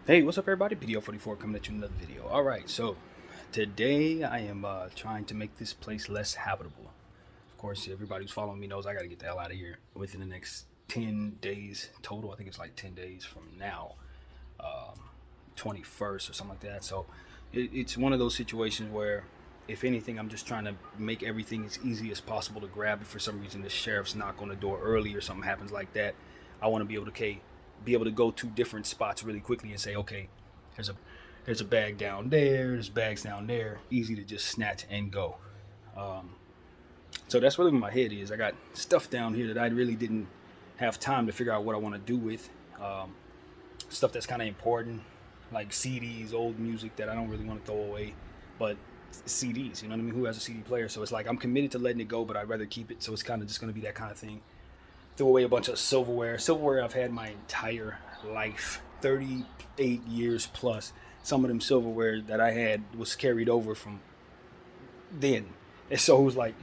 Hey, what's up, everybody? BDF 44 coming at you with another video. All right, so today I am trying to make this place less habitable. Of course, everybody who's following me knows I got to get the hell out of here within the next 10 days total. I think it's like 10 days from now, 21st or something like that. So it's one of those situations where, if anything, I'm just trying to make everything as easy as possible to grab. If for some reason the sheriff's knock on the door early or something happens like that, I want to be able to go to different spots really quickly and say, okay, there's a bag down there, there's bags down there, easy to just snatch and go. So that's really where my head is. I got stuff down here that I really didn't have time to figure out what I want to do with. Stuff that's kind of important, like CDs, old music that I don't really want to throw away, but CDs, you know what I mean? Who has a CD player? So it's like I'm committed to letting it go, but I'd rather keep it. So it's kind of just going to be that kind of thing. Threw away a bunch of silverware I've had my entire life, 38 years plus. Some of them silverware that I had was carried over from then, and so it was like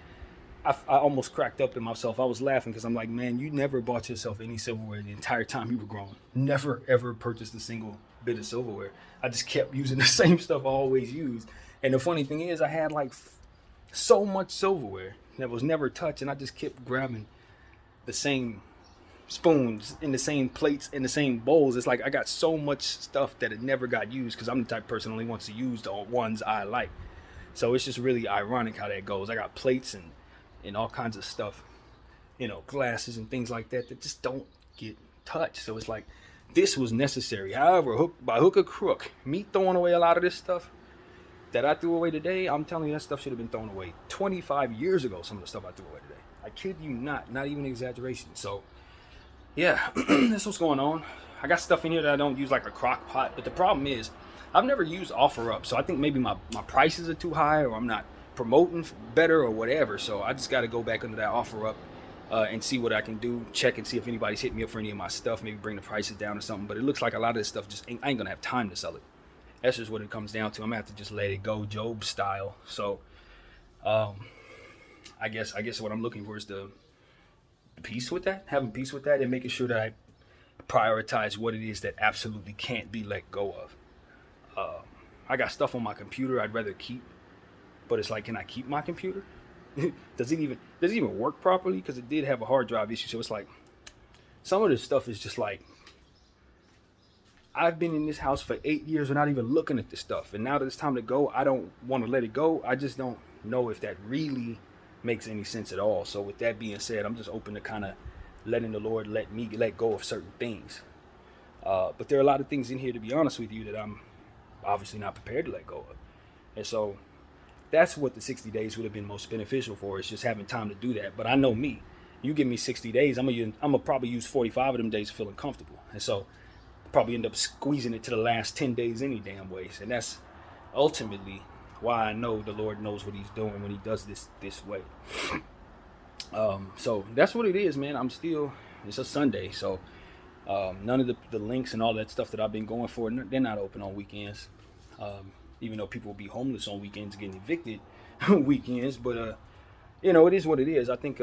I almost cracked up in myself. I was laughing because I'm like, man, you never bought yourself any silverware the entire time you were growing. Never ever purchased a single bit of silverware. I just kept using the same stuff I always used. And the funny thing is, I had like so much silverware that was never touched, and I just kept grabbing the same spoons in the same plates in the same bowls. It's like I got so much stuff that it never got used because I'm the type of person who only wants to use the ones I like. So it's just really ironic how that goes. I got plates and all kinds of stuff, glasses and things like that just don't get touched. So it's like this was necessary. However, by hook or crook, me throwing away a lot of this stuff that I threw away today, I'm telling you, that stuff should have been thrown away 25 years ago. Some of the stuff I threw away today, I kid you not even an exaggeration. So yeah, that's what's going on. I got stuff in here that I don't use, like a crock pot, but the problem is I've never used OfferUp, so I think maybe my prices are too high, or I'm not promoting better or whatever. So I just got to go back into that OfferUp and see what I can do, check and see if anybody's hit me up for any of my stuff, maybe bring the prices down or something. But it looks like a lot of this stuff I ain't gonna have time to sell it. That's just what it comes down to. I'm gonna have to just let it go, Job style. So I guess what I'm looking for is the peace with that, having peace with that, and making sure that I prioritize what it is that absolutely can't be let go of. I got stuff on my computer I'd rather keep, but it's like, can I keep my computer? does it even work properly? Because it did have a hard drive issue. So it's like some of this stuff is just like, I've been in this house for 8 years without even looking at this stuff, and now that it's time to go, I don't want to let it go. I just don't know if that really makes any sense at all. So with that being said, I'm just open to kind of letting the Lord let me let go of certain things. But there are a lot of things in here, to be honest with you, that I'm obviously not prepared to let go of. And so that's what the 60 days would have been most beneficial for, is just having time to do that. But I know me. You give me 60 days, I'm gonna probably use 45 of them days feeling comfortable. And so probably end up squeezing it to the last 10 days any damn ways. And that's ultimately why I know the Lord knows what he's doing when he does this way. So that's what it is, man. It's a Sunday, so none of the links and all that stuff that I've been going for, they're not open on weekends. Even though people will be homeless on weekends, getting evicted weekends, but it is what it is. I think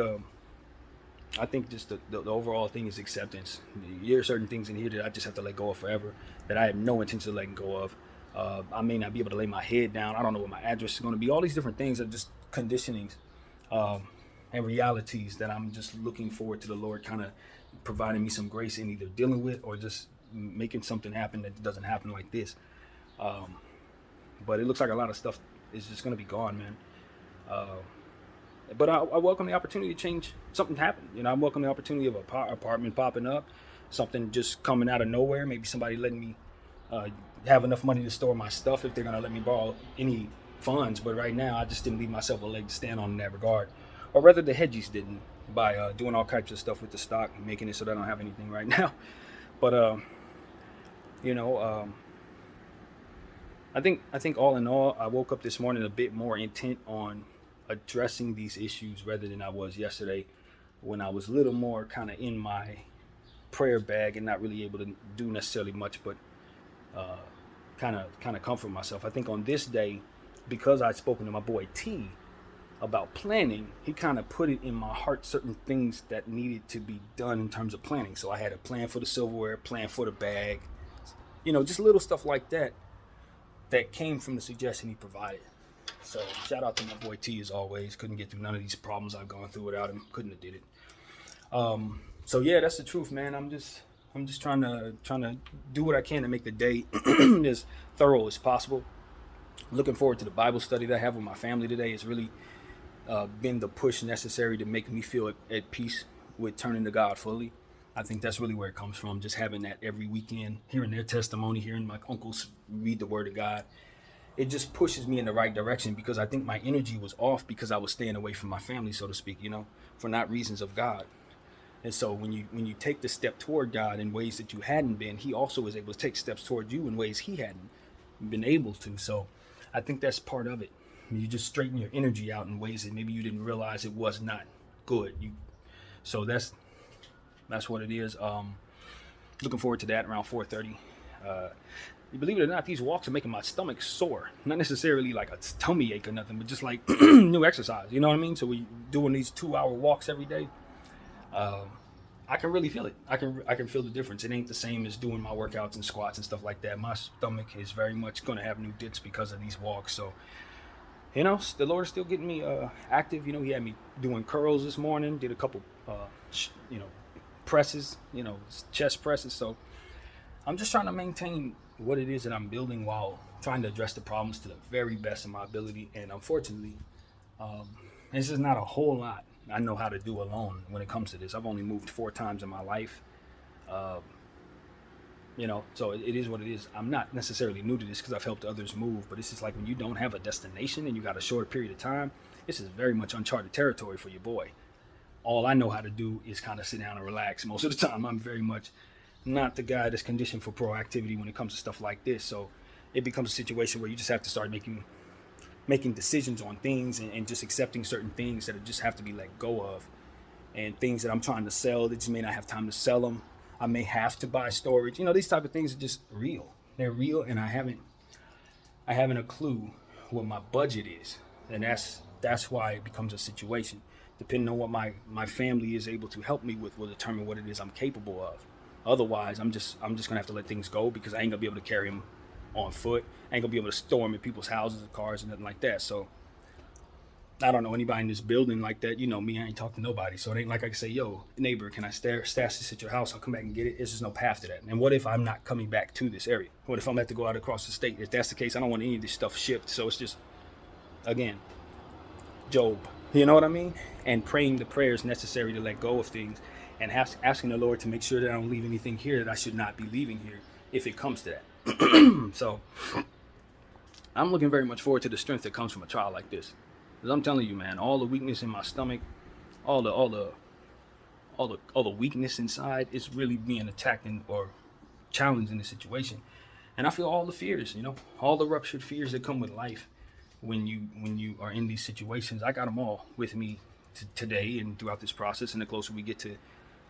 just the overall thing is acceptance. There are certain things in here that I just have to let go of forever, that I have no intention of letting go of. I may not be able to lay my head down. I don't know what my address is going to be. All these different things are just conditionings and realities that I'm just looking forward to the Lord kind of providing me some grace in either dealing with or just making something happen that doesn't happen like this. But it looks like a lot of stuff is just going to be gone, man. But I welcome the opportunity to change something happen. I welcome the opportunity of an apartment popping up, something just coming out of nowhere. Maybe somebody letting me have enough money to store my stuff if they're going to let me borrow any funds. But right now, I just didn't leave myself a leg to stand on in that regard. Or rather, the hedgies didn't, by doing all types of stuff with the stock, making it so that I don't have anything right now. But, I think all in all, I woke up this morning a bit more intent on addressing these issues rather than I was yesterday, when I was a little more kind of in my prayer bag and not really able to do necessarily much, but kind of comfort myself. I think on this day, because I'd spoken to my boy T about planning, he kind of put it in my heart certain things that needed to be done in terms of planning. So I had a plan for the silverware, plan for the bag, just little stuff like that came from the suggestion he provided. So shout out to my boy T as always. Couldn't get through none of these problems I've gone through without him. Couldn't have did it. So yeah, that's the truth, man. I'm just trying to do what I can to make the day as thorough as possible. Looking forward to the Bible study that I have with my family today. It's really been the push necessary to make me feel at peace with turning to God fully. I think that's really where it comes from. Just having that every weekend, hearing their testimony, hearing my uncles read the Word of God. It just pushes me in the right direction, because I think my energy was off because I was staying away from my family, so to speak, for not reasons of God. And so when you take the step toward God in ways that you hadn't been, he also is able to take steps toward you in ways he hadn't been able to. So I think that's part of it. You just straighten your energy out in ways that maybe you didn't realize it was not good. So that's what it is. Looking forward to that around 4:30. Believe it or not, these walks are making my stomach sore. Not necessarily like a tummy ache or nothing, but just like new exercise. You know what I mean? So we doing these 2-hour walks every day. I can really feel it. I can feel the difference. It ain't the same as doing my workouts and squats and stuff like that. My stomach is very much going to have new dips because of these walks. So, the Lord is still getting me active. He had me doing curls this morning. Did a couple, presses. Chest presses. So I'm just trying to maintain what it is that I'm building while trying to address the problems to the very best of my ability. And unfortunately, this is not a whole lot I know how to do alone when it comes to this. I've only moved 4 times in my life. So it is what it is. I'm not necessarily new to this because I've helped others move, but it's just like when you don't have a destination and you got a short period of time, this is very much uncharted territory for your boy. All I know how to do is kind of sit down and relax most of the time. I'm very much not the guy that's conditioned for proactivity when it comes to stuff like this. So it becomes a situation where you just have to start making decisions on things and just accepting certain things that just have to be let go of, and things that I'm trying to sell that just may not have time to sell them. I may have to buy storage. These type of things are just real. They're real, and I haven't a clue what my budget is, and that's why it becomes a situation. Depending on what my family is able to help me with will determine what it is I'm capable of. Otherwise, I'm just gonna have to let things go, because I ain't gonna be able to carry them on foot. I ain't gonna be able to store them in people's houses or cars and nothing like that. So I don't know anybody in this building like that. Me, I ain't talking to nobody. So it ain't like I can say, yo, neighbor, can I stash this at your house? I'll come back and get it. There's just no path to that. And what if I'm not coming back to this area? What if I'm have to go out across the state? If that's the case, I don't want any of this stuff shipped. So it's just, again, Job. You know what I mean? And praying the prayers necessary to let go of things, and asking the Lord to make sure that I don't leave anything here that I should not be leaving here if it comes to that. So I'm looking very much forward to the strength that comes from a trial like this. Because I'm telling you, man, all the weakness in my stomach, all the weakness inside is really being attacked or challenged in the situation. And I feel all the fears, all the ruptured fears that come with life when you are in these situations. I got them all with me today and throughout this process. And the closer we get to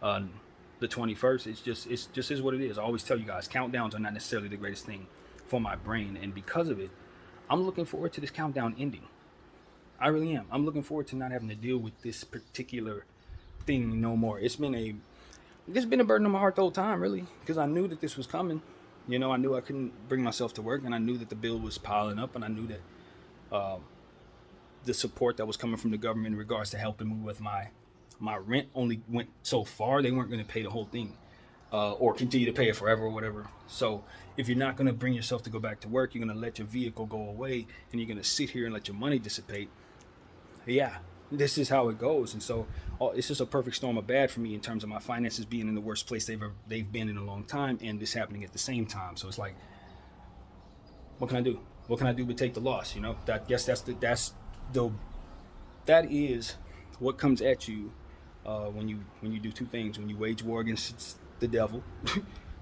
the 21st, it's just is what it is. I always tell you guys, countdowns are not necessarily the greatest thing for my brain, and because of it, I'm looking forward to this countdown ending. I really am. I'm looking forward to not having to deal with this particular thing no more. It's been a burden on my heart the whole time, really, because I knew that this was coming. I knew I couldn't bring myself to work, and I knew that the bill was piling up, and I knew that the support that was coming from the government in regards to helping me with my rent only went so far. They weren't going to pay the whole thing or continue to pay it forever or whatever. So if you're not going to bring yourself to go back to work, you're going to let your vehicle go away, and you're going to sit here and let your money dissipate. Yeah, this is how it goes. And so it's just a perfect storm of bad for me in terms of my finances being in the worst place they've been in a long time, and this happening at the same time. So it's like, what can I do? What can I do but take the loss? That is what comes at you when you do two things. When you wage war against the devil,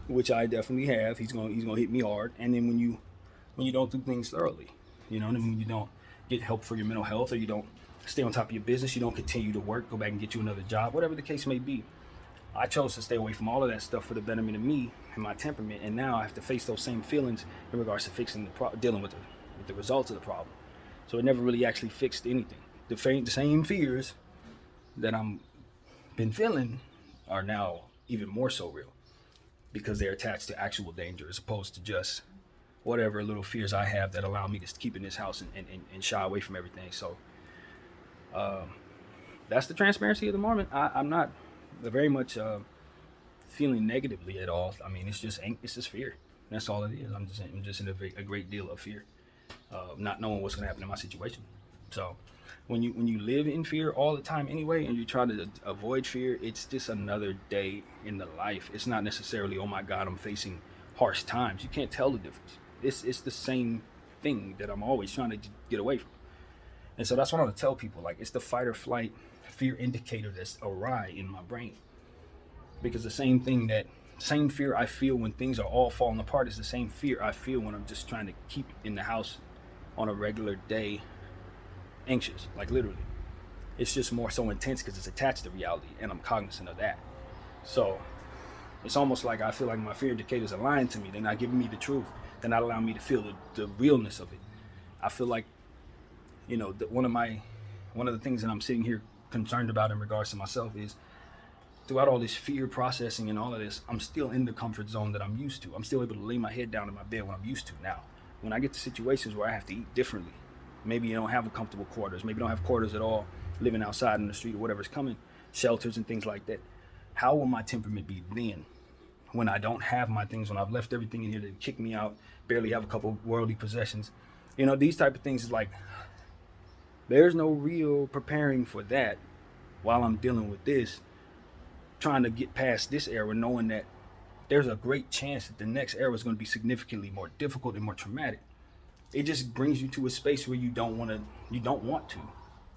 which I definitely have, he's gonna hit me hard. And then when you don't do things thoroughly, and when you don't get help for your mental health, or you don't stay on top of your business, you don't continue to work, go back and get you another job, whatever the case may be. I chose to stay away from all of that stuff for the betterment of me and my temperament, and now I have to face those same feelings in regards to fixing dealing with the results of the problem. So it never really actually fixed anything. The same fears that I'm been feeling are now even more so real. because they're attached to actual danger as opposed to just whatever little fears I have that allow me to keep in this house and shy away from everything. So that's the transparency of the moment. I'm not very much feeling negatively at all. I mean, it's just fear. That's all it is. I'm just in a great deal of fear, not knowing what's going to happen in my situation. So when you live in fear all the time anyway, and you try to avoid fear, it's just another day in the life. It's not necessarily, oh my God, I'm facing harsh times. You can't tell the difference. It's the same thing that I'm always trying to get away from. And so that's what I want to tell people. Like, it's the fight or flight fear indicator that's awry in my brain. Because the same fear I feel when things are all falling apart is the same fear I feel when I'm just trying to keep in the house on a regular day anxious, like literally. It's just more so intense because it's attached to reality and I'm cognizant of that. So it's almost like I feel like my fear indicators are lying to me. They're not giving me the truth. They're not allowing me to feel the realness of it. I feel like, one of the things that I'm sitting here concerned about in regards to myself is throughout all this fear processing and all of this, I'm still in the comfort zone that I'm used to. I'm still able to lay my head down in my bed when I'm used to. Now, when I get to situations where I have to eat differently, maybe you don't have a comfortable quarters, maybe you don't have quarters at all, living outside in the street or whatever's coming, shelters and things like that. How will my temperament be then when I don't have my things, when I've left everything in here to kick me out, barely have a couple worldly possessions? These type of things is like, there's no real preparing for that while I'm dealing with this, trying to get past this era, knowing that there's a great chance that the next era is going to be significantly more difficult and more traumatic. It just brings you to a space where you don't want to.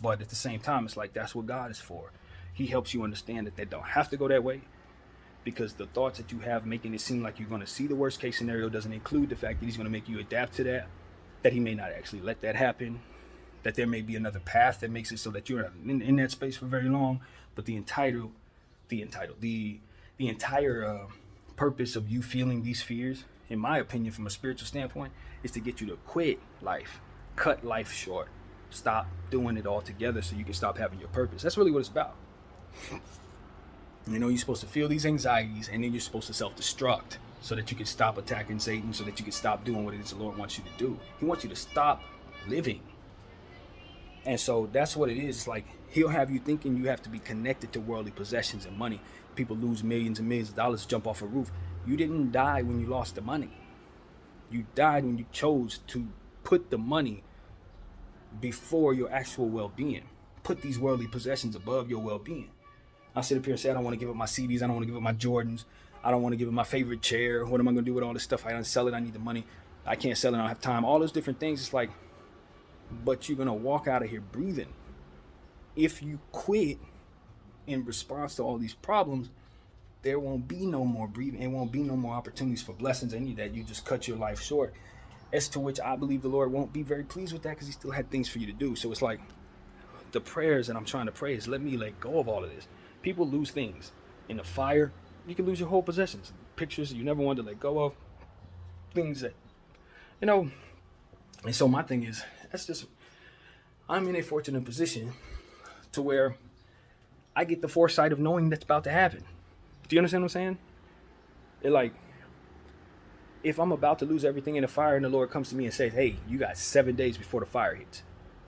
But at the same time, it's like, that's what God is for. He helps you understand that they don't have to go that way, because the thoughts that you have making it seem like you're going to see the worst case scenario doesn't include the fact that he's going to make you adapt to that he may not actually let that happen, that there may be another path that makes it so that you're not in that space for very long. But the entire purpose of you feeling these fears, in my opinion, from a spiritual standpoint, is to get you to quit life, cut life short, stop doing it all together so you can stop having your purpose. That's really what it's about. You're supposed to feel these anxieties, and then you're supposed to self-destruct so that you can stop attacking Satan, so that you can stop doing what it is the Lord wants you to do. He wants you to stop living. And so that's what it is. It's like, he'll have you thinking you have to be connected to worldly possessions and money. People lose millions and millions of dollars, jump off a roof. You didn't die when you lost the money. You died when you chose to put the money before your actual well-being. Put these worldly possessions above your well-being. I sit up here and say, I don't want to give up my CDs. I don't want to give up my Jordans. I don't want to give up my favorite chair. What am I going to do with all this stuff? I don't sell it. I need the money. I can't sell it. I don't have time. All those different things. It's like, but you're going to walk out of here breathing. If you quit in response to all these problems, there won't be no more breathing. It won't be no more opportunities for blessings, any of that. You just cut your life short. As to which I believe the Lord won't be very pleased with that, because he still had things for you to do. So it's like, the prayers that I'm trying to pray is, let me let go of all of this. People lose things. In the fire, you can lose your whole possessions. Pictures you never wanted to let go of. Things that, And so my thing is, I'm in a fortunate position to where I get the foresight of knowing that's about to happen. Do you understand what I'm saying? If I'm about to lose everything in the fire and the Lord comes to me and says, hey, you got 7 days before the fire hits.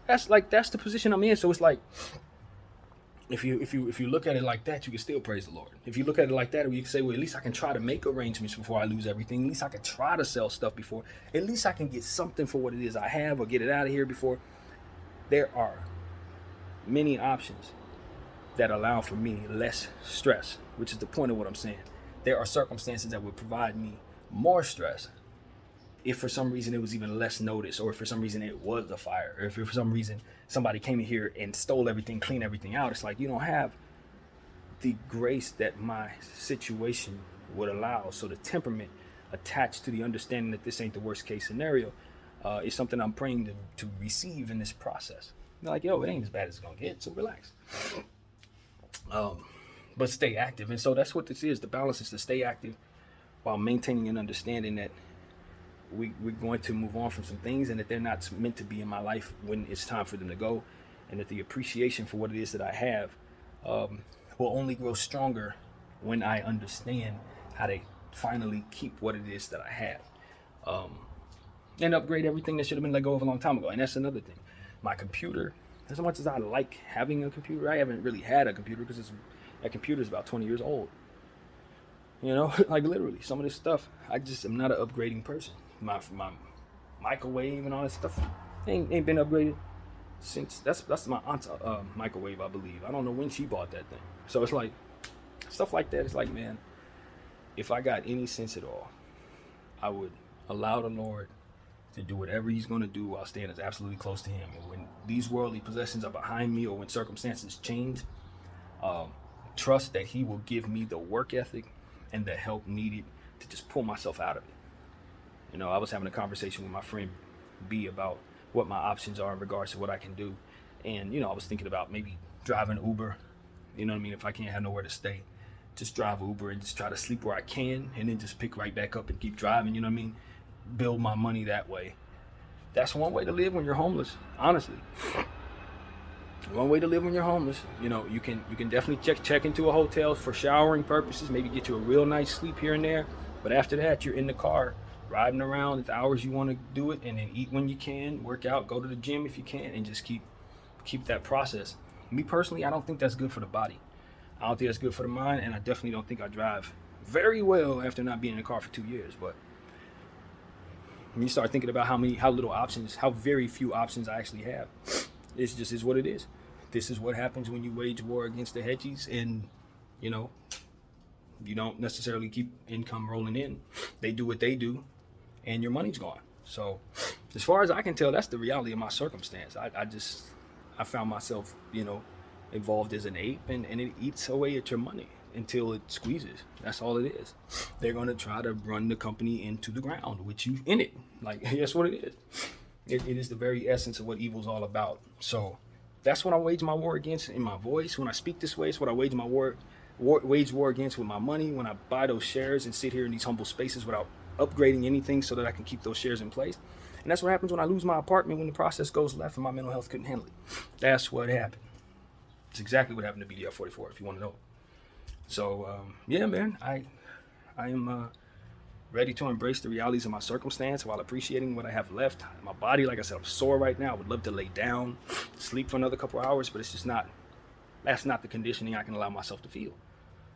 That's the position I'm in. So it's like, if you look at it like that, you can still praise the Lord. If you look at it like that, you can say, well, at least I can try to make arrangements before I lose everything. At least I can try to sell stuff before. At least I can get something for what it is I have, or get it out of here before. There are many options that allow for me less stress, which is the point of what I'm saying. There are circumstances that would provide me more stress if for some reason it was even less notice, or if for some reason it was a fire, or if for some reason somebody came in here and stole everything, cleaned everything out. It's like, you don't have the grace that my situation would allow. So the temperament attached to the understanding that this ain't the worst case scenario is something I'm praying to receive in this process. They're like, yo, it ain't as bad as it's gonna get, so relax. But stay active. And so that's what this is. The balance is to stay active while maintaining an understanding that we're going to move on from some things, and that they're not meant to be in my life when it's time for them to go, and that the appreciation for what it is that I have will only grow stronger when I understand how to finally keep what it is that I have. And upgrade everything that should have been let go of a long time ago. And that's another thing. My computer, as much as I like having a computer, I haven't really had a computer because that computer is about 20 years old. You know, like literally, some of this stuff, I just am not an upgrading person. My microwave and all that stuff ain't been upgraded since, that's my aunt's microwave, I believe. I don't know when she bought that thing. So it's like, stuff like that. It's like, man, if I got any sense at all, I would allow the Lord to do whatever he's going to do while staying as absolutely close to him. And when these worldly possessions are behind me, or when circumstances change, trust that he will give me the work ethic and the help needed to just pull myself out of it. You know, I was having a conversation with my friend B about what my options are in regards to what I can do. And, you know, I was thinking about maybe driving Uber. You know what I mean? If I can't have nowhere to stay, just drive Uber and just try to sleep where I can, and then just pick right back up and keep driving. You know what I mean? Build my money that way. That's one way to live when you're homeless, honestly. One way to live when you're homeless. You know, you can definitely check into a hotel for showering purposes, maybe get you a real nice sleep here and there. But after that, you're in the car riding around at the hours you want to do it, and then eat when you can, work out, go to the gym if you can, and just keep that process. Me personally, I don't think that's good for the body. I don't think that's good for the mind, and I definitely don't think I drive very well after not being in the car for 2 years. But when you start thinking about how very few options I actually have, it just is what it is. This is what happens when you wage war against the hedgies, and you know, you don't necessarily keep income rolling in. They do what they do, and your money's gone. So as far as I can tell, that's the reality of my circumstance. I found myself, you know, involved as an ape, and it eats away at your money until it squeezes. That's all it is. They're going to try to run the company into the ground with you in it. Like, that's what it is. It is the very essence of what evil's all about. So that's what I wage my war against in my voice. When I speak this way, it's what I wage my wage war against with my money. When I buy those shares and sit here in these humble spaces without upgrading anything so that I can keep those shares in place. And that's what happens when I lose my apartment, when the process goes left and my mental health couldn't handle it. That's what happened. It's exactly what happened to BDF 44, if you want to know. So, yeah, man, I am ready to embrace the realities of my circumstance while appreciating what I have left. My body, like I said, I'm sore right now. I would love to lay down, sleep for another couple hours, but it's just not, that's not the conditioning I can allow myself to feel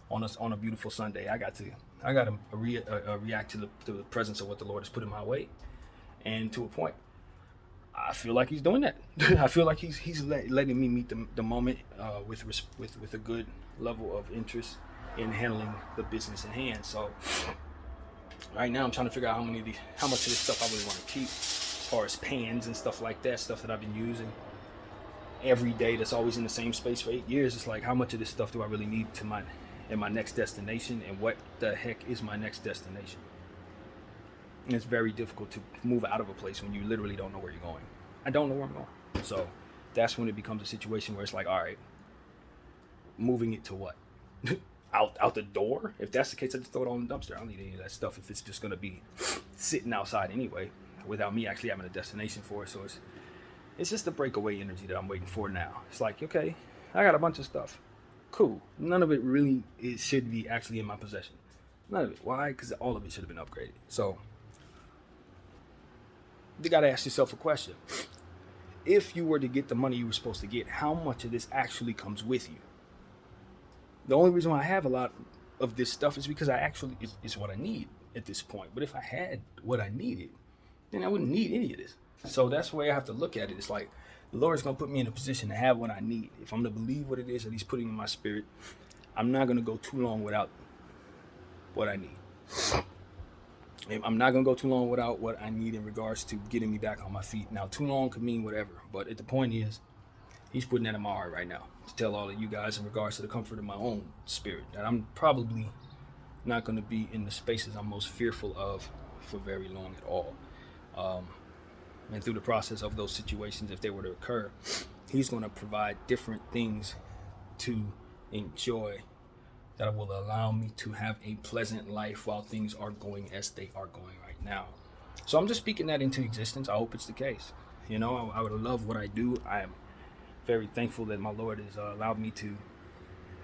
on a beautiful Sunday. I got to react to the presence of what the Lord has put in my way. And to a point, I feel like he's doing that. I feel like he's letting me meet the moment with a good level of interest in handling the business in hand. So right now I'm trying to figure out how much of this stuff I really want to keep, as far as pans and stuff like that, stuff that I've been using every day that's always in the same space for 8 years. It's like, how much of this stuff do I really need in my next destination, and what the heck is my next destination? And it's very difficult to move out of a place when you literally don't know where you're going. I don't know where I'm going. So that's when it becomes a situation where it's like, all right, moving it to what? out the door? If that's the case, I just throw it on the dumpster. I don't need any of that stuff if it's just going to be sitting outside anyway, without me actually having a destination for it. So it's just the breakaway energy that I'm waiting for now. It's like, okay, I got a bunch of stuff. Cool. None of it really should be actually in my possession. None of it. Why? Because all of it should have been upgraded. So you got to ask yourself a question. If you were to get the money you were supposed to get, how much of this actually comes with you? The only reason why I have a lot of this stuff is because it's what I need at this point. But if I had what I needed, then I wouldn't need any of this. So that's the way I have to look at it. It's like, the Lord's going to put me in a position to have what I need. If I'm to believe what it is that he's putting in my spirit, I'm not going to go too long without what I need. I'm not going to go too long without what I need in regards to getting me back on my feet. Now, too long could mean whatever. But the point is, he's putting that in my heart right now to tell all of you guys in regards to the comfort of my own spirit, that I'm probably not going to be in the spaces I'm most fearful of for very long at all. And through the process of those situations, if they were to occur, he's going to provide different things to enjoy that will allow me to have a pleasant life while things are going as they are going right now. So I'm just speaking that into existence. I hope it's the case. You know, I would love what I do. I am very thankful that my Lord has allowed me to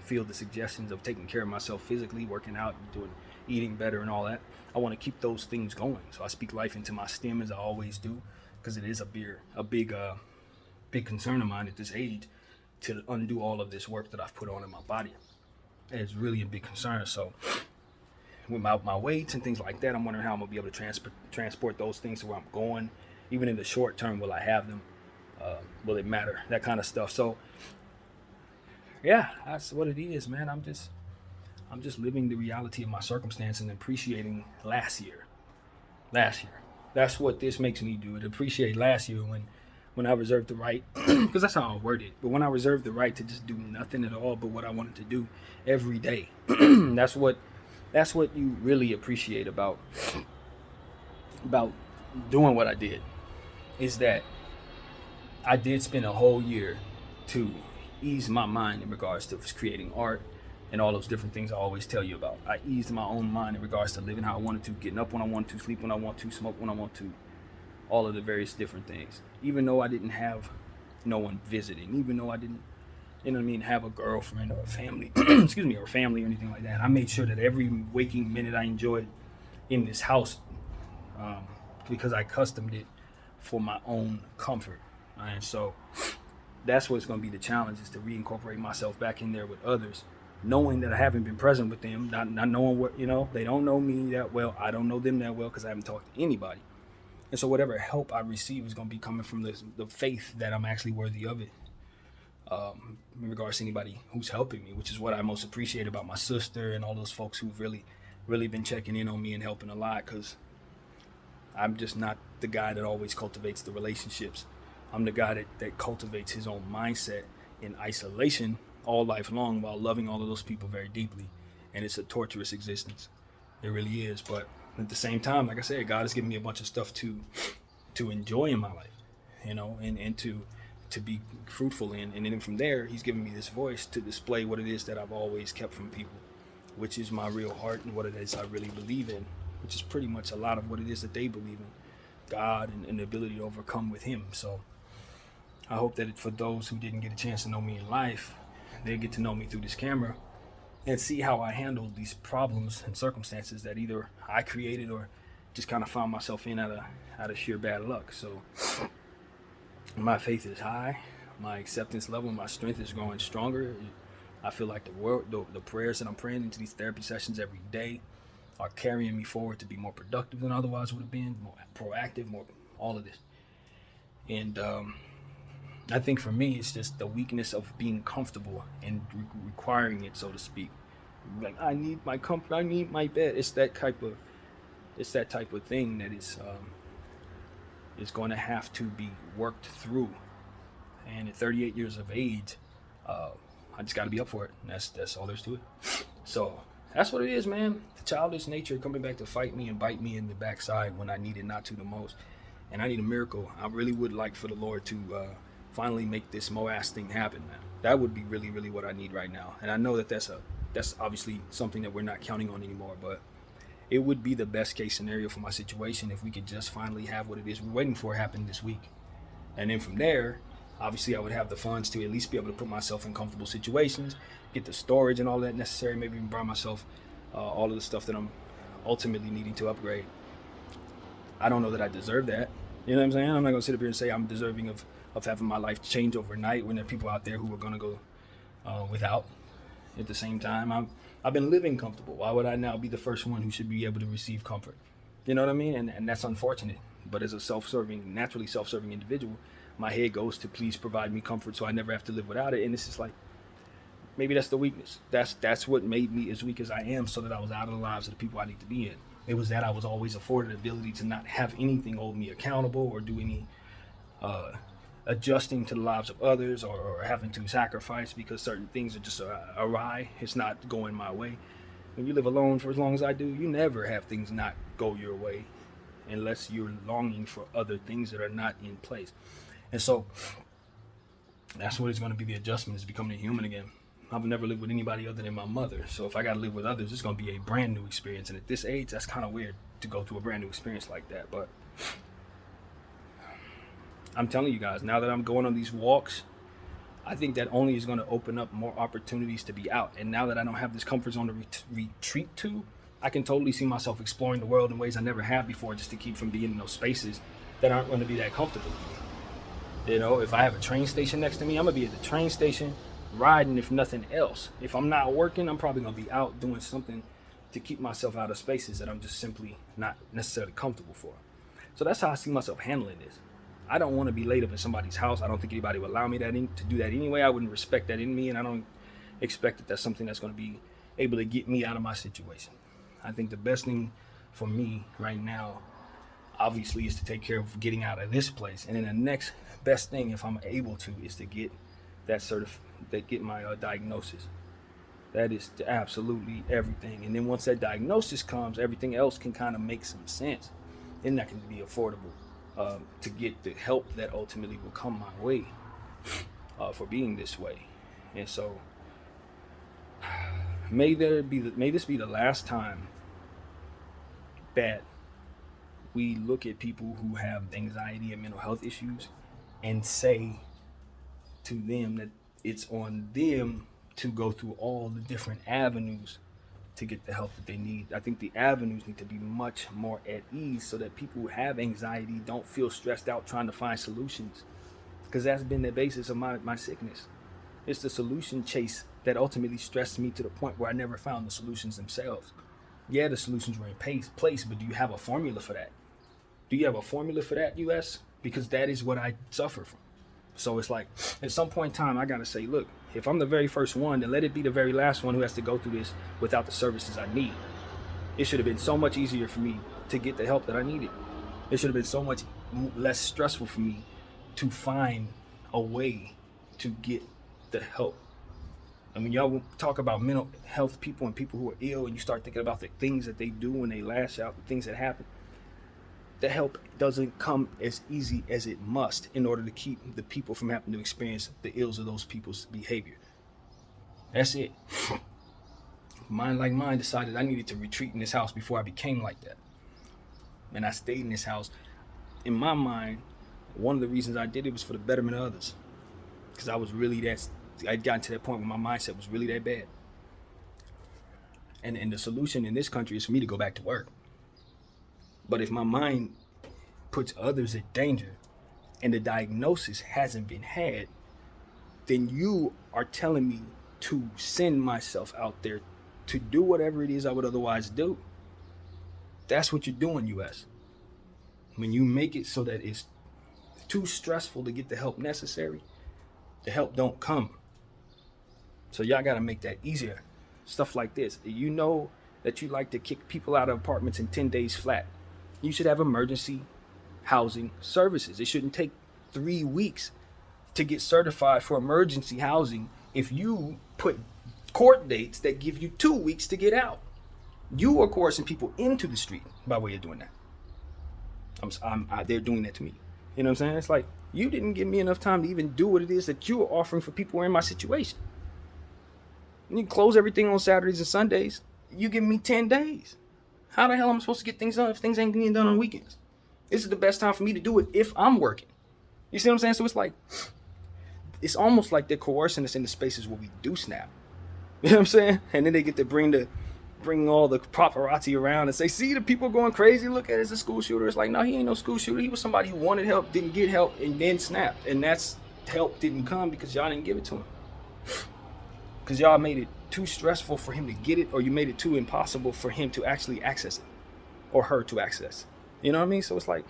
feel the suggestions of taking care of myself physically, working out, doing eating better and all that. I want to keep those things going. So I speak life into my stem as I always do, because it is a big concern of mine at this age to undo all of this work that I've put on in my body. And it's really a big concern. So with my weights and things like that, I'm wondering how I'm gonna be able to transport those things to where I'm going. Even in the short term, will I have them? Will it matter? That kind of stuff. So yeah, that's what it is, man. I'm just living the reality of my circumstance and appreciating last year. That's what this makes me do. It appreciate last year when I reserved the right, because that's how I word it. But when I reserved the right to just do nothing at all but what I wanted to do every day. That's what you really appreciate about doing what I did, is that I did spend a whole year to ease my mind in regards to creating art and all those different things I always tell you about. I eased my own mind in regards to living how I wanted to, getting up when I wanted to, sleep when I want to, smoke when I want to, all of the various different things. Even though I didn't have no one visiting, even though I didn't, have a girlfriend or a family, excuse me, or family or anything like that, I made sure that every waking minute I enjoyed in this house, because I customed it for my own comfort. And so that's what's going to be the challenge, is to reincorporate myself back in there with others, knowing that I haven't been present with them, not knowing what, they don't know me that well. I don't know them that well because I haven't talked to anybody. And so whatever help I receive is going to be coming from the faith that I'm actually worthy of it, in regards to anybody who's helping me, which is what I most appreciate about my sister and all those folks who've really, really been checking in on me and helping a lot, because I'm just not the guy that always cultivates the relationships. I'm the guy that cultivates his own mindset in isolation all life long while loving all of those people very deeply. And it's a torturous existence. It really is. But at the same time, like I said, God has given me a bunch of stuff to enjoy in my life, and to be fruitful in. And then from there, he's given me this voice to display what it is that I've always kept from people, which is my real heart and what it is I really believe in, which is pretty much a lot of what it is that they believe in, God and the ability to overcome with him. So I hope that for those who didn't get a chance to know me in life, they get to know me through this camera and see how I handle these problems and circumstances that either I created or just kind of found myself in out of sheer bad luck. So my faith is high, my acceptance level, my strength is growing stronger. I feel like the prayers that I'm praying into these therapy sessions every day are carrying me forward to be more productive than otherwise would have been, more proactive, more all of this. And I think for me, it's just the weakness of being comfortable and requiring it, so to speak. Like, I need my comfort, I need my bed. It's that type of thing that is going to have to be worked through. And at 38 years of age, I just got to be up for it. And that's all there's to it. So that's what it is, man. The childish nature coming back to fight me and bite me in the backside when I need it not to the most. And I need a miracle. I really would like for the Lord to finally make this MOAS thing happen, man. That would be really, really what I need right now. And I know that that's obviously something that we're not counting on anymore, but it would be the best case scenario for my situation if we could just finally have what it is we're waiting for happen this week. And then from there, obviously I would have the funds to at least be able to put myself in comfortable situations, get the storage and all that necessary, maybe even buy myself all of the stuff that I'm ultimately needing to upgrade. I don't know that I deserve that. You know what I'm saying? I'm not going to sit up here and say I'm deserving of having my life change overnight when there are people out there who are going to go without. At the same time, I've been living comfortable. Why would I now be the first one who should be able to receive comfort? You know what I mean? And that's unfortunate. But as a naturally self-serving individual, my head goes to please provide me comfort so I never have to live without it. And it's just like, maybe that's the weakness. That's what made me as weak as I am, so that I was out of the lives of the people I need to be in. It was that I was always afforded the ability to not have anything hold me accountable or do any adjusting to the lives of others or having to sacrifice because certain things are just awry. It's not going my way. When you live alone for as long as I do, you never have things not go your way unless you're longing for other things that are not in place. And so that's what it's going to be. The adjustment is becoming a human again. I've never lived with anybody other than my mother. So if I got to live with others, it's going to be a brand new experience. And at this age, that's kind of weird to go through a brand new experience like that. But I'm telling you guys, now that I'm going on these walks, I think that only is going to open up more opportunities to be out. And now that I don't have this comfort zone to retreat to, I can totally see myself exploring the world in ways I never have before, just to keep from being in those spaces that aren't going to be that comfortable to me. You know, if I have a train station next to me, I'm gonna be at the train station riding, if nothing else. If I'm not working, I'm probably gonna be out doing something to keep myself out of spaces that I'm just simply not necessarily comfortable for. So that's how I see myself handling this. I don't want to be laid up in somebody's house. I don't think anybody would allow me to do that anyway. I wouldn't respect that in me, and I don't expect that that's something that's going to be able to get me out of my situation. I think the best thing for me right now, obviously, is to take care of getting out of this place, and then the next best thing, if I'm able to, is to get get my diagnosis. That is absolutely everything. And then once that diagnosis comes, everything else can kind of make some sense, and that can be affordable to get the help that ultimately will come my way for being this way. And so, may this be the last time that we look at people who have anxiety and mental health issues and say to them that it's on them to go through all the different avenues to get the help that they need. I think the avenues need to be much more at ease so that people who have anxiety don't feel stressed out trying to find solutions, because that's been the basis of my sickness. It's the solution chase that ultimately stressed me to the point where I never found the solutions themselves. Yeah, the solutions were in place, but do you have a formula for that? Do you have a formula for that, US? Because that is what I suffer from. So it's like, at some point in time, I gotta say, look, if I'm the very first one, then let it be the very last one who has to go through this without the services I need. It should have been so much easier for me to get the help that I needed. It should have been so much less stressful for me to find a way to get the help. I mean, y'all talk about mental health people and people who are ill, and you start thinking about the things that they do when they lash out, the things that happen. The help doesn't come as easy as it must in order to keep the people from having to experience the ills of those people's behavior. That's it. Mind like mine decided I needed to retreat in this house before I became like that. And I stayed in this house. In my mind, one of the reasons I did it was for the betterment of others. Because I'd gotten to that point where my mindset was really that bad. And the solution in this country is for me to go back to work. But if my mind puts others at danger and the diagnosis hasn't been had, then you are telling me to send myself out there to do whatever it is I would otherwise do. That's what you're doing, US. When you make it so that it's too stressful to get the help necessary, the help don't come. So y'all gotta make that easier. Stuff like this. You know that you like to kick people out of apartments in 10 days flat. You should have emergency housing services. It shouldn't take 3 weeks to get certified for emergency housing if you put court dates that give you 2 weeks to get out. You are coercing people into the street by way of doing that. They're doing that to me. You know what I'm saying? It's like, you didn't give me enough time to even do what it is that you are offering for people who are in my situation. You close everything on Saturdays and Sundays. You give me 10 days. How the hell am I supposed to get things done if things ain't getting done on weekends? This is the best time for me to do it if I'm working. You see what I'm saying? So it's like, it's almost like they're coercing us into spaces where we do snap. You know what I'm saying? And then they get to bring all the paparazzi around and say, see the people going crazy, look at it, it's a school shooter. It's like, no, he ain't no school shooter. He was somebody who wanted help, didn't get help, and then snapped. And that's help didn't come because y'all didn't give it to him. Because y'all made it too stressful for him to get it, or you made it too impossible for him to actually access it, or her to access. You know what I mean? So it's like,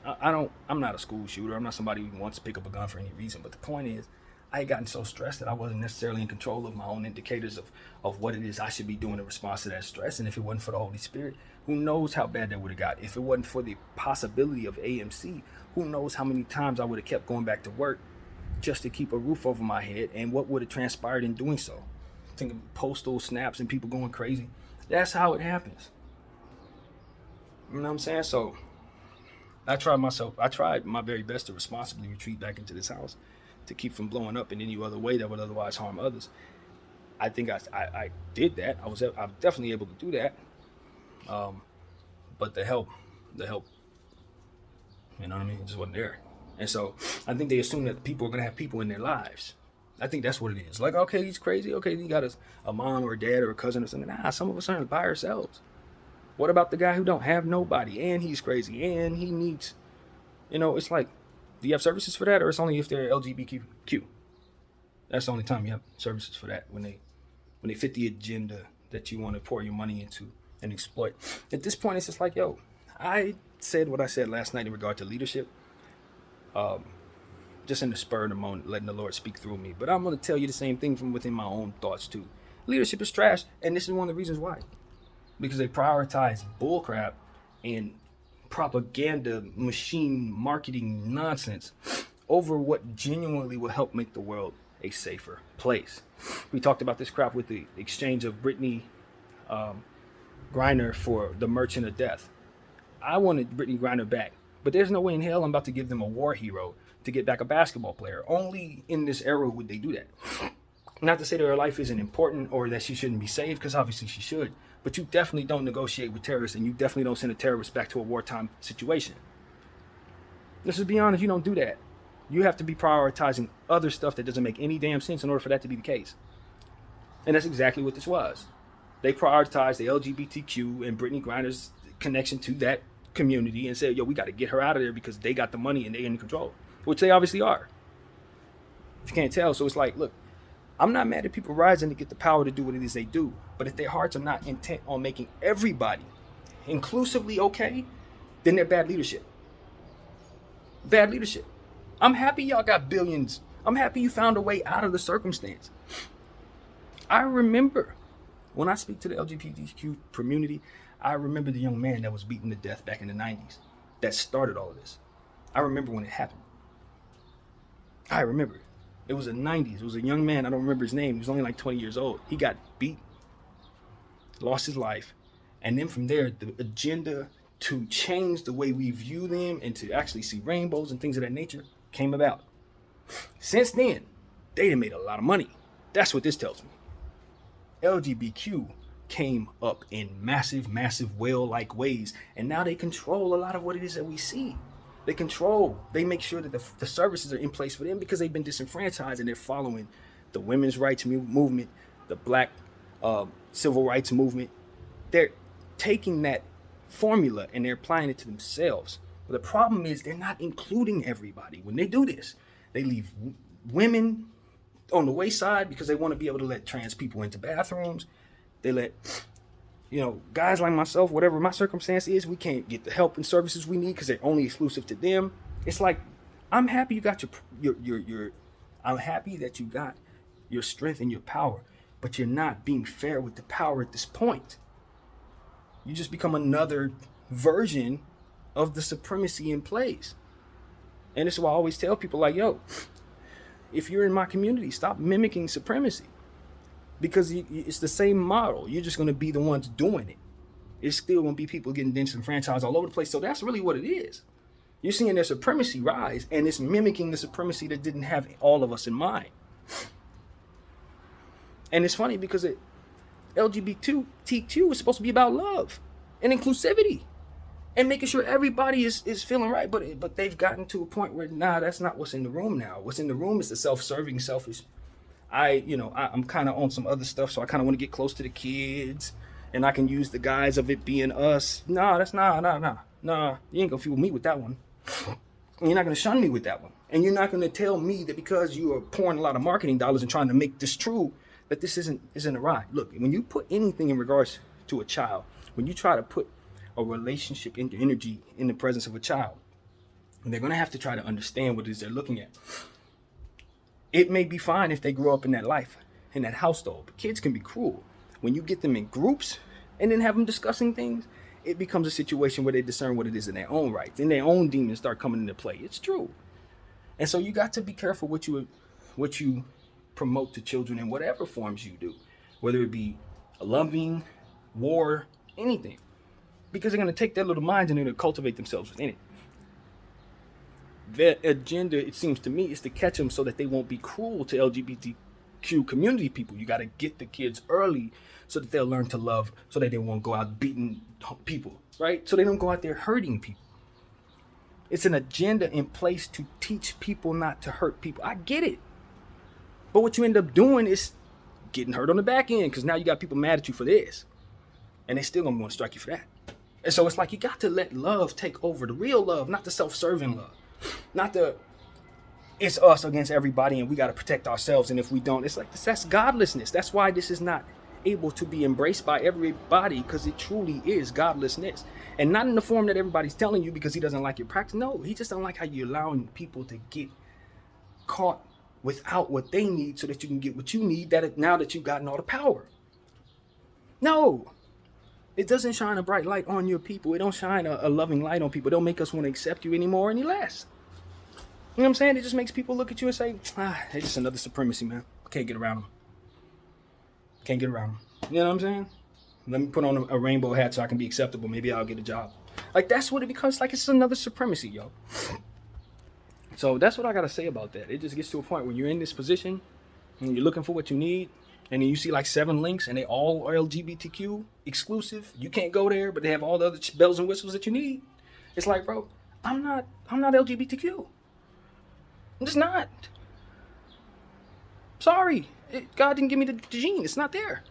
I'm not a school shooter. I'm not somebody who wants to pick up a gun for any reason. But the point is, I had gotten so stressed that I wasn't necessarily in control of my own indicators of what it is I should be doing in response to that stress. And if it wasn't for the Holy Spirit, who knows how bad that would have got. If it wasn't for the possibility of AMC, who knows how many times I would have kept going back to work just to keep a roof over my head, and what would have transpired in doing so. Thinking postal snaps and people going crazy. That's how it happens. You know what I'm saying? So I tried my very best to responsibly retreat back into this house to keep from blowing up in any other way that would otherwise harm others. I think I did that. I'm definitely able to do that. But the help, you know what I mean? It just wasn't there. And so I think they assume that people are going to have people in their lives. I think that's what it is. Like, okay, he's crazy. Okay, he got a mom or a dad or a cousin or something. Nah, some of us aren't by ourselves. What about the guy who don't have nobody and he's crazy and he needs, it's like, do you have services for that, or it's only if they're LGBTQ? That's the only time you have services for that, when they fit the agenda that you want to pour your money into and exploit. At this point, it's just like, yo, I said what I said last night in regard to leadership, just in the spur of the moment, letting the Lord speak through me. But I'm going to tell you the same thing from within my own thoughts too. Leadership is trash, and this is one of the reasons why. Because they prioritize bullcrap and propaganda machine marketing nonsense over what genuinely will help make the world a safer place. We talked about this crap with the exchange of Brittany Griner for the Merchant of Death. I wanted Brittany Griner back, but there's no way in hell I'm about to give them a war hero to get back a basketball player. Only in this era would they do that. Not to say that her life isn't important or that she shouldn't be saved, because obviously she should, but you definitely don't negotiate with terrorists, and you definitely don't send a terrorist back to a wartime situation. Let's just be honest, you don't do that. You have to be prioritizing other stuff that doesn't make any damn sense in order for that to be the case. And that's exactly what this was. They prioritized the LGBTQ and Brittany Griner's connection to that community and said, yo, we got to get her out of there because they got the money and they're in control, which they obviously are. If you can't tell. So it's like, look, I'm not mad at people rising to get the power to do what it is they do. But if their hearts are not intent on making everybody inclusively okay, then they're bad leadership. Bad leadership. I'm happy y'all got billions. I'm happy you found a way out of the circumstance. I remember when I speak to the LGBTQ community, I remember the young man that was beaten to death back in the 90s that started all of this. I remember when it happened. I remember. It was the 90s. It was a young man. I don't remember his name. He was only like 20 years old. He got beat, lost his life. And then from there, the agenda to change the way we view them and to actually see rainbows and things of that nature came about. Since then, they done made a lot of money. That's what this tells me. LGBTQ came up in massive, massive whale-like ways, and now they control a lot of what it is that we see. They make sure that the services are in place for them because they've been disenfranchised, and they're following the women's rights movement, the black civil rights movement. They're taking that formula and they're applying it to themselves. But the problem is they're not including everybody. When they do this, they leave women on the wayside because they want to be able to let trans people into bathrooms. They let, guys like myself, whatever my circumstance is, we can't get the help and services we need because they're only exclusive to them. It's like, I'm happy you got I'm happy that you got your strength and your power, but you're not being fair with the power at this point. You just become another version of the supremacy in place. And this is why I always tell people, like, yo, if you're in my community, stop mimicking supremacy. Because it's the same model. You're just going to be the ones doing it. It's still going to be people getting disenfranchised all over the place. So that's really what it is. You're seeing their supremacy rise, and it's mimicking the supremacy that didn't have all of us in mind. And it's funny because LGBTQ is supposed to be about love and inclusivity and making sure everybody is feeling right. But they've gotten to a point where, that's not what's in the room now. What's in the room is the self-serving, selfish. I'm kind of on some other stuff, so I kind of want to get close to the kids, and I can use the guise of it being us. Nah, you ain't gonna fool me with that one. You're not gonna shun me with that one, and you're not gonna tell me that because you are pouring a lot of marketing dollars and trying to make this true, that this isn't a ride. Look, when you put anything in regards to a child, when you try to put a relationship into energy in the presence of a child, they're gonna have to try to understand what it is they're looking at. It may be fine if they grow up in that life, in that household, but kids can be cruel. When you get them in groups and then have them discussing things, it becomes a situation where they discern what it is in their own rights, and their own demons start coming into play. It's true. And so you got to be careful what you promote to children in whatever forms you do, whether it be loving, war, anything, because they're going to take their little minds and they're going to cultivate themselves within it. Their agenda, it seems to me, is to catch them so that they won't be cruel to LGBTQ community people. You got to get the kids early so that they'll learn to love, so that they won't go out beating people, right? So they don't go out there hurting people. It's an agenda in place to teach people not to hurt people. I get it. But what you end up doing is getting hurt on the back end, because now you got people mad at you for this, and they still gonna want to strike you for that. And so it's like you got to let love take over, the real love, not the self-serving love, not the it's us against everybody and we got to protect ourselves, and if we don't, it's like that's godlessness. That's why this is not able to be embraced by everybody, because it truly is godlessness, and not in the form that everybody's telling you because he doesn't like your practice. No, he just don't like how you're allowing people to get caught without what they need so that you can get what you need, that now that you've gotten all the power. No, it doesn't shine a bright light on your people. It don't shine a loving light on people. It don't make us want to accept you anymore, any less. You know what I'm saying? It just makes people look at you and say, it's just another supremacy, man. Can't get around them. Can't get around them. You know what I'm saying? Let me put on a rainbow hat so I can be acceptable. Maybe I'll get a job. Like, that's what it becomes. Like, it's another supremacy, yo. So that's what I got to say about that. It just gets to a point when you're in this position and you're looking for what you need, and then you see like 7 links and they all are LGBTQ exclusive. You can't go there, but they have all the other bells and whistles that you need. It's like, bro, I'm not LGBTQ. I'm just not. Sorry. God didn't give me the gene. It's not there.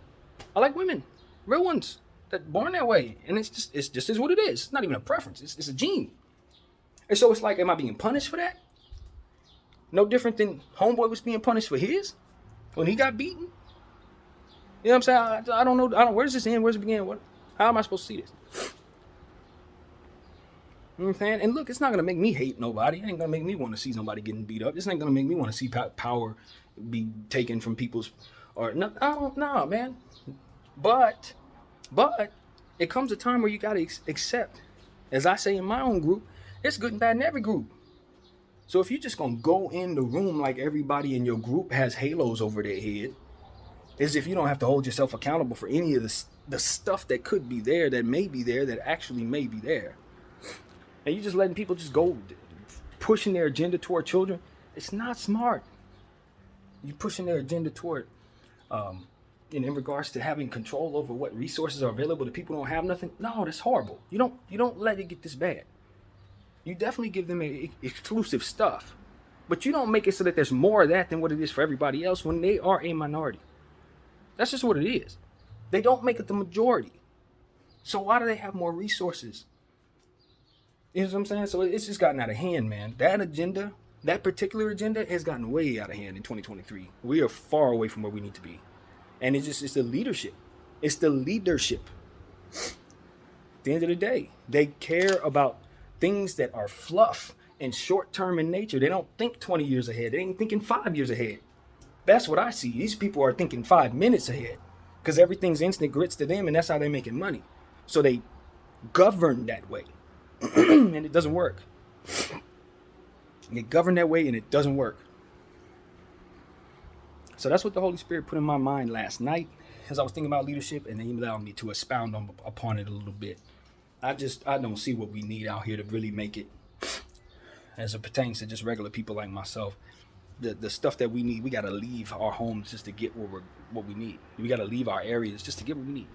I like women, real ones, that born that way. And it's just is what it is. It's not even a preference. It's a gene. And so it's like, am I being punished for that? No different than Homeboy was being punished for his when he got beaten. You know what I'm saying? I don't know. Where's this end? Where's it begin? How am I supposed to see this? You know what I'm saying? And look, it's not going to make me hate nobody. It ain't going to make me want to see somebody getting beat up. This ain't going to make me want to see power be taken from people's, or no, man. But it comes a time where you got to accept, as I say in my own group, it's good and bad in every group. So if you're just going to go in the room like everybody in your group has halos over their head, as if you don't have to hold yourself accountable for any of the stuff that could be there, that may be there, that actually may be there. And you just letting people just go pushing their agenda toward children. It's not smart. You pushing their agenda toward, in regards to having control over what resources are available to people who don't have nothing. No, that's horrible. You don't let it get this bad. You definitely give them exclusive stuff, but you don't make it so that there's more of that than what it is for everybody else when they are a minority. That's just what it is. They don't make it the majority. So why do they have more resources? You know what I'm saying? So it's just gotten out of hand, man. That agenda, that particular agenda, has gotten way out of hand in 2023. We are far away from where we need to be. And it's the leadership. It's the leadership. At the end of the day, they care about things that are fluff and short-term in nature. They don't think 20 years ahead. They ain't thinking 5 years ahead. That's what I see. These people are thinking 5 minutes ahead because everything's instant grits to them, and that's how they're making money. So they govern that way, and it doesn't work. They govern that way, and it doesn't work. So that's what the Holy Spirit put in my mind last night as I was thinking about leadership, and He allowed me to expound upon it a little bit. I don't see what we need out here to really make it, as it pertains to just regular people like myself. The stuff that we need, we got to leave our homes just to get what we need. We got to leave our areas just to get what we need.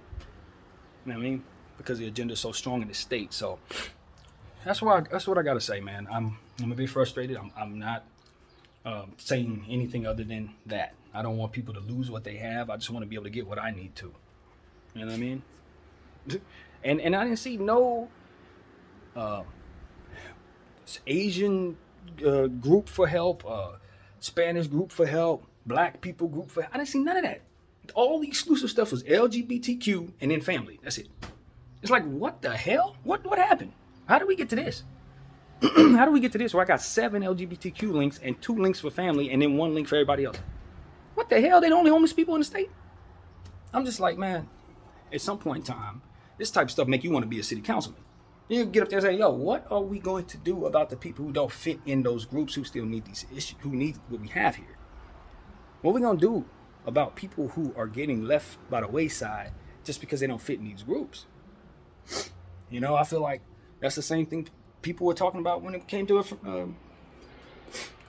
You know what I mean? Because the agenda is so strong in the state. So that's what I got to say, man. I'm a bit frustrated. I'm not saying anything other than that. I don't want people to lose what they have. I just want to be able to get what I need to. You know what I mean? And I didn't see no Asian group for help, Spanish group for help, black people group for help. I didn't see none of that. All the exclusive stuff was LGBTQ and then family. That's it. It's like, what the hell? What happened? How did we get to this? How do we get to this where I got 7 LGBTQ links and 2 links for family and then 1 link for everybody else? What the hell? They're the only homeless people in the state? I'm just like, man, at some point in time, this type of stuff make you want to be a city councilman. You get up there and say, yo, what are we going to do about the people who don't fit in those groups, who still need these issues, who need what we have here? What are we going to do about people who are getting left by the wayside just because they don't fit in these groups? You know, I feel like that's the same thing people were talking about when it came to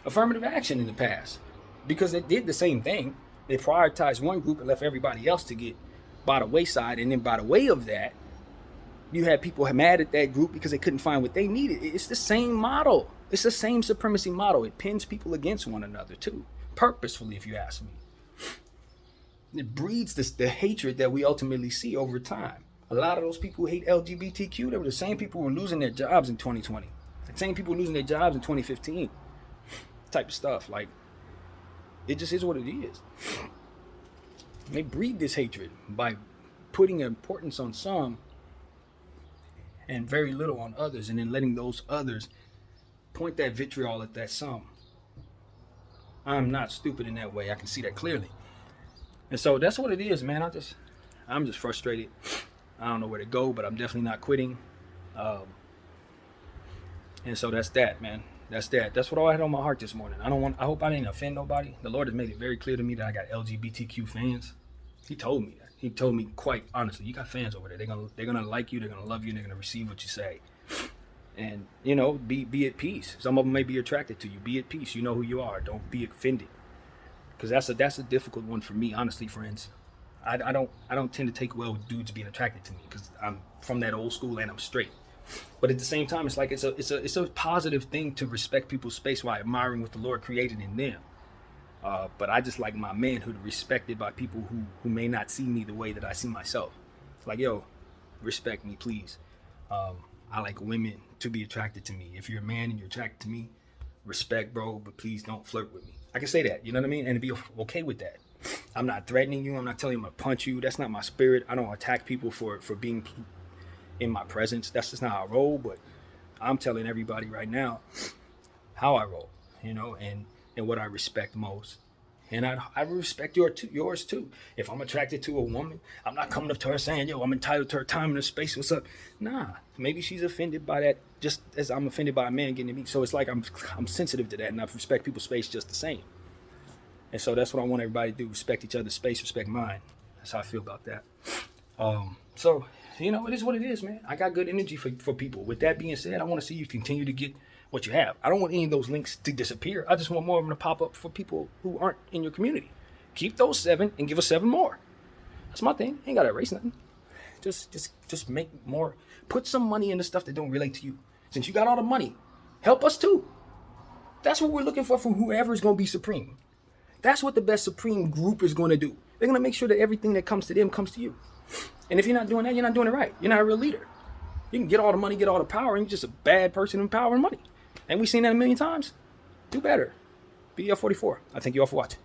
affirmative action in the past. Because they did the same thing. They prioritized one group and left everybody else to get by the wayside. And then by the way of that, you had people mad at that group because they couldn't find what they needed. It's the same model. It's the same supremacy model. It pins people against one another too. purposefully, if you ask me. It breeds the hatred that we ultimately see over time. A lot of those people who hate LGBTQ, they were the same people who were losing their jobs in 2020. The same people losing their jobs in 2015. Type of stuff. Like, it just is what it is. They breed this hatred by putting importance on some and very little on others, and then letting those others point that vitriol at that some. I'm not stupid in that way. I can see that clearly. And so that's what it is, man. I'm just frustrated. I don't know where to go, but I'm definitely not quitting. And so that's that, man. That's that. That's what I had on my heart this morning. I hope I didn't offend nobody. The Lord has made it very clear to me that I got LGBTQ fans. He told me that. He told me quite honestly, you got fans over there. They're gonna like you. They're gonna love you. They're gonna receive what you say. And be at peace. Some of them may be attracted to you. Be at peace. You know who you are. Don't be offended. Because that's a difficult one for me, honestly, friends. I don't tend to take well with dudes being attracted to me because I'm from that old school and I'm straight. But at the same time, it's like it's a positive thing to respect people's space while admiring what the Lord created in them. But I just like my manhood respected by people who may not see me the way that I see myself. It's like, yo, respect me, please. I like women to be attracted to me. If you're a man and you're attracted to me, respect, bro, but please don't flirt with me. I can say that, you know what I mean? And be okay with that. I'm not threatening you. I'm not telling you I'm going to punch you. That's not my spirit. I don't attack people for being in my presence. That's just not how I roll. But I'm telling everybody right now how I roll, and what I respect most. And I respect yours too. If I'm attracted to a woman, I'm not coming up to her saying, yo, I'm entitled to her time and her space. What's up? Nah, maybe she's offended by that just as I'm offended by a man getting to me. So it's like I'm sensitive to that, and I respect people's space just the same. And so that's what I want everybody to do. Respect each other's space, respect mine. That's how I feel about that. So, it is what it is, man. I got good energy for people. With that being said, I want to see you continue to get what you have. I don't want any of those links to disappear. I just want more of them to pop up for people who aren't in your community. Keep those 7 and give us 7 more. That's my thing. Ain't got to erase nothing. Just make more. Put some money into stuff that don't relate to you. Since you got all the money, help us too. That's what we're looking for from whoever is going to be supreme. That's what the best supreme group is going to do. They're going to make sure that everything that comes to them comes to you. And if you're not doing that, you're not doing it right. You're not a real leader. You can get all the money, get all the power, and you're just a bad person in power and money. And we've seen that a million times. Do better. BDF 44. I thank you all for watching.